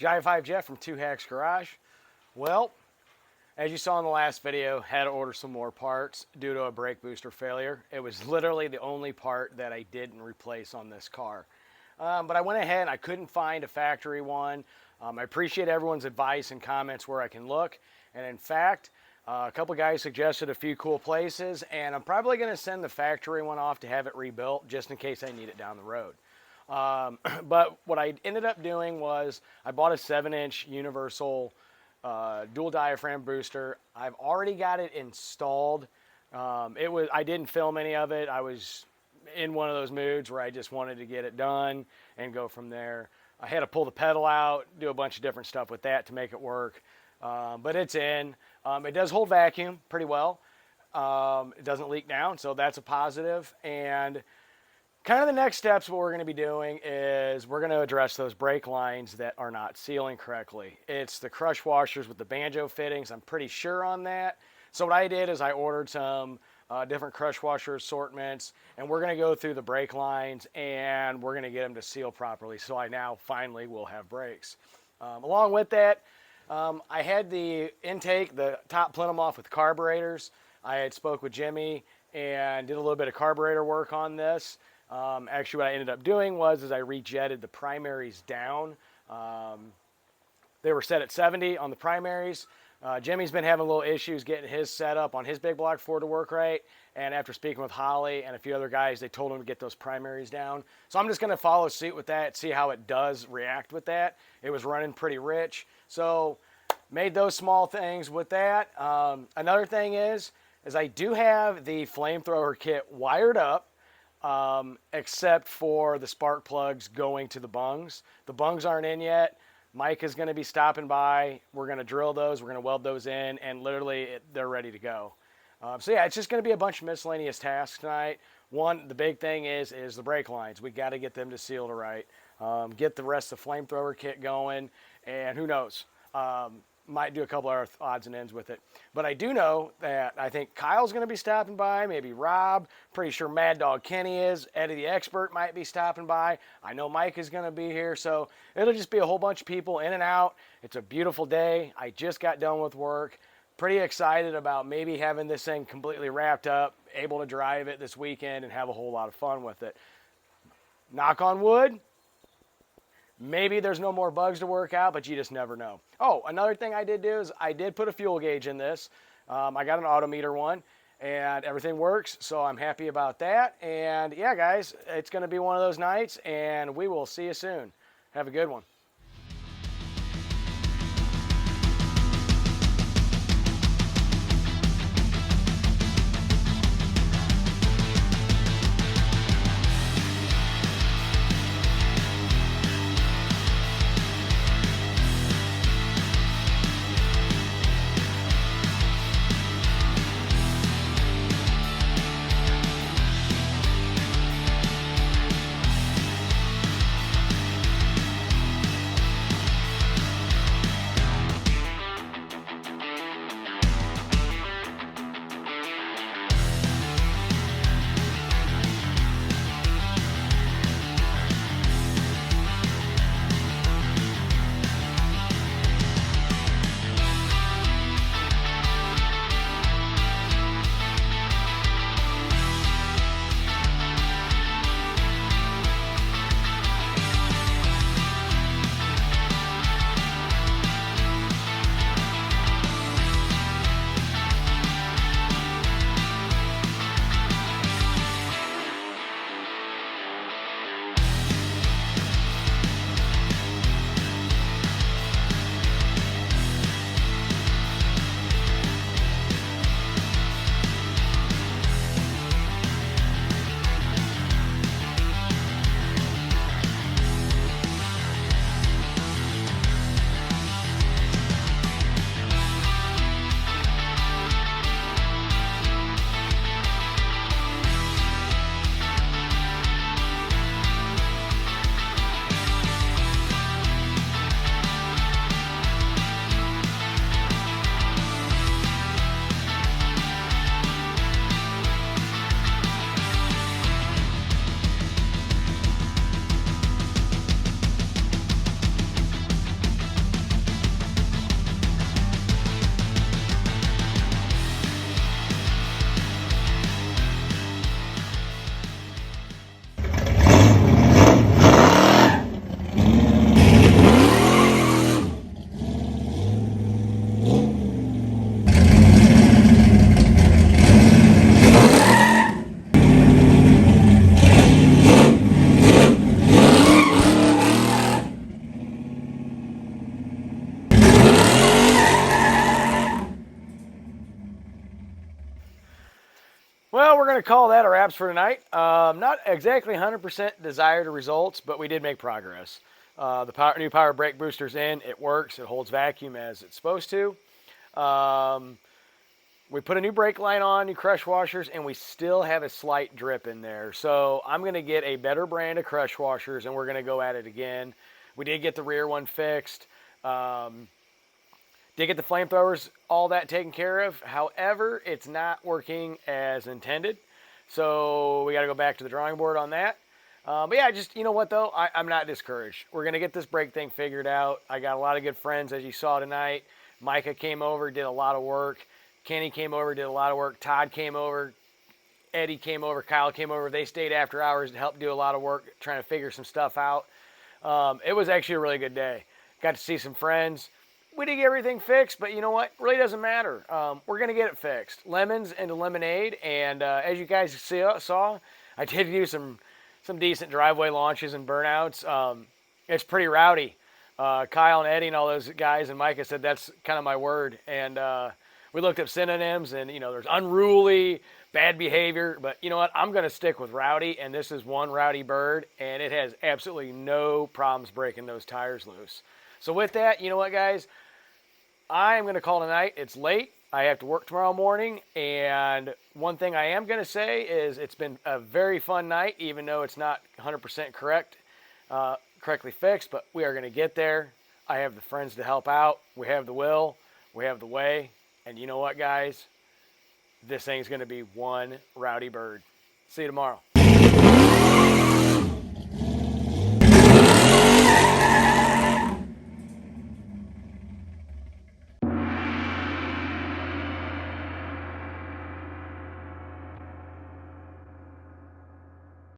Jive 5 Jeff from Two Hacks Garage. Well, as you saw in the last video, had to order some more parts due to a brake booster failure. It was literally the only part that I didn't replace on this car. But I went ahead and I couldn't find a factory one. I appreciate everyone's advice and comments where I can look. And in fact, a couple guys suggested a few cool places, and I'm probably going to send the factory one off to have it rebuilt just in case I need it down the road. But what I ended up doing was I bought a 7-inch universal dual diaphragm booster. I've already got it installed. I didn't film any of it. I was in one of those moods where I just wanted to get it done and go from there. I had to pull the pedal out, do a bunch of different stuff with that to make it work. But it's in. It does hold vacuum pretty well. It doesn't leak down, so that's a positive. And kind of the next steps, what we're going to be doing is we're going to address those brake lines that are not sealing correctly. It's the crush washers with the banjo fittings. I'm pretty sure on that. So what I did is I ordered some different crush washer assortments, and we're going to go through the brake lines and we're going to get them to seal properly. So I now finally will have brakes. Along with that, I had the intake, the top plenum off with carburetors. I had spoke with Jimmy and did a little bit of carburetor work on this. Actually, what I ended up doing was I rejetted the primaries down. They were set at 70 on the primaries. Jimmy's been having a little issues getting his set up on his big block Ford to work right. And after speaking with Holly and a few other guys, they told him to get those primaries down. So I'm just going to follow suit with that, see how it does react with that. It was running pretty rich. So made those small things with that. Another thing is I do have the flamethrower kit wired up. Except for the spark plugs going to the bungs. The bungs aren't in yet. Mike is going to be stopping by. We're going to drill those. We're going to weld those in, and literally they're ready to go. So yeah, it's just going to be a bunch of miscellaneous tasks tonight. One, the big thing is the brake lines. We got to get them to seal to right. Get the rest of the flamethrower kit going, and who knows? Might do a couple of odds and ends with it. But I do know that I think Kyle's going to be stopping by, maybe Rob. Pretty sure Mad Dog Kenny is. Eddie the Expert might be stopping by. I know Mike is going to be here. So it'll just be a whole bunch of people in and out. It's a beautiful day. I just got done with work. Pretty excited about maybe having this thing completely wrapped up, able to drive it this weekend and have a whole lot of fun with it. Knock on wood. Maybe there's no more bugs to work out, but you just never know. Oh, another thing I did do is I did put a fuel gauge in this. I got an autometer one, and everything works, so I'm happy about that. And yeah, guys, it's going to be one of those nights, and we will see you soon. Have a good one. going to call that a wraps for tonight. Not exactly 100% desired results, but we did make progress. The new power brake booster's in. It works. It holds vacuum as it's supposed to. We put a new brake line on, new crush washers, and we still have a slight drip in there. So I'm going to get a better brand of crush washers, and we're going to go at it again. We did get the rear one fixed. Did get the flamethrowers, all that taken care of. However, it's not working as intended. So we got to go back to the drawing board on that. But yeah, just, you know what though? I'm not discouraged. We're going to get this brake thing figured out. I got a lot of good friends, as you saw tonight. Micah came over, did a lot of work. Kenny came over, did a lot of work. Todd came over. Eddie came over. Kyle came over. They stayed after hours to help do a lot of work, trying to figure some stuff out. It was actually a really good day. Got to see some friends. We didn't get everything fixed, but you know what? It really doesn't matter. We're going to get it fixed. Lemons into lemonade, and as you guys saw, I did do some decent driveway launches and burnouts. It's pretty rowdy. Kyle and Eddie and all those guys and Micah said that's kind of my word. And we looked up synonyms, and, you know, there's unruly, bad behavior. But you know what? I'm going to stick with rowdy, and this is one rowdy bird, and it has absolutely no problems breaking those tires loose. So with that, you know what, guys? I am going to call tonight. It's late. I have to work tomorrow morning. And one thing I am going to say is it's been a very fun night, even though it's not 100% correctly fixed. But we are going to get there. I have the friends to help out. We have the will. We have the way. And you know what, guys? This thing's going to be one rowdy bird. See you tomorrow.